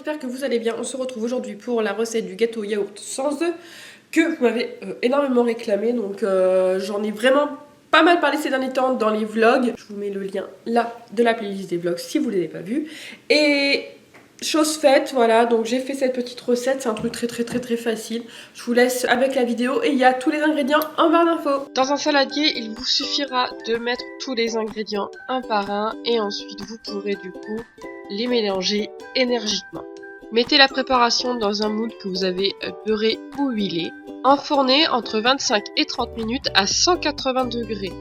j'espère que vous allez bien. On se retrouve aujourd'hui pour la recette du gâteau yaourt sans œufs que vous m'avez énormément réclamé. Donc j'en ai vraiment pas mal parlé ces derniers temps dans les vlogs. Je vous mets le lien là de la playlist des vlogs si vous ne l'avez pas vu. Et chose faite, voilà, donc j'ai fait cette petite recette, c'est un truc très facile. Je vous laisse avec la vidéo et il y a tous les ingrédients en barre d'infos. Dans un saladier, il vous suffira de mettre tous les ingrédients un par un et ensuite vous pourrez du coup les mélanger énergiquement. Mettez la préparation dans un moule que vous avez beurré ou huilé. Enfournez entre 25 et 30 minutes à 180 degrés.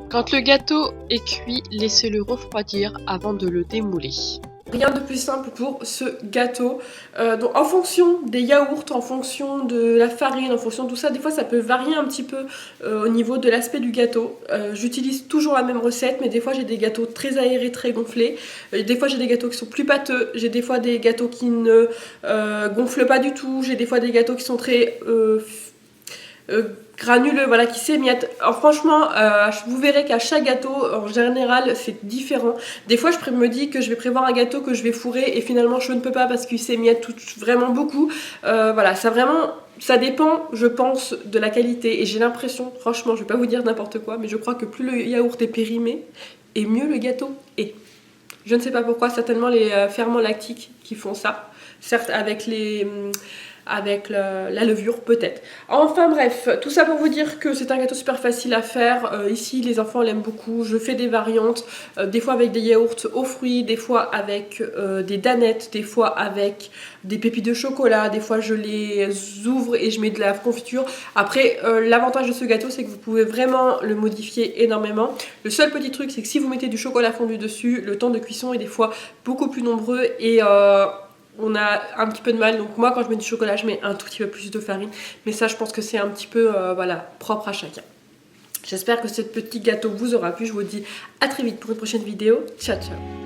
Quand le gâteau est cuit, laissez-le refroidir avant de le démouler. Rien de plus simple pour ce gâteau. Donc en fonction des yaourts, en fonction de la farine, en fonction de tout ça, des fois ça peut varier un petit peu au niveau de l'aspect du gâteau. J'utilise toujours la même recette, mais des fois j'ai des gâteaux très aérés, très gonflés. Des fois j'ai des gâteaux qui sont plus pâteux, j'ai des fois des gâteaux qui ne gonflent pas du tout, j'ai des fois des gâteaux qui sont très granuleux, voilà, qui s'émiettent. Alors franchement, vous verrez qu'à chaque gâteau, en général, c'est différent. Des fois, je me dis que je vais prévoir un gâteau que je vais fourrer et finalement, je ne peux pas parce qu'il s'émiette vraiment beaucoup. Voilà, ça dépend, je pense, de la qualité. Et j'ai l'impression, franchement, je vais pas vous dire n'importe quoi, mais je crois que plus le yaourt est périmé, et mieux le gâteau est. Je ne sais pas pourquoi, certainement les ferments lactiques qui font ça. Certes, avec la levure peut-être. Enfin bref, tout ça pour vous dire que c'est un gâteau super facile à faire. Ici les enfants l'aiment beaucoup, je fais des variantes, des fois avec des yaourts aux fruits, des fois avec des danettes, des fois avec des pépites de chocolat, des fois je les ouvre et je mets de la confiture. Après l'avantage de ce gâteau c'est que vous pouvez vraiment le modifier énormément. Le seul petit truc c'est que si vous mettez du chocolat fondu dessus, le temps de cuisson est des fois beaucoup plus nombreux et on a un petit peu de mal. Donc moi quand je mets du chocolat je mets un tout petit peu plus de farine, mais ça je pense que c'est un petit peu voilà, propre à chacun. J'espère que ce petit gâteau vous aura plu. Je vous dis à très vite pour une prochaine vidéo. Ciao ciao.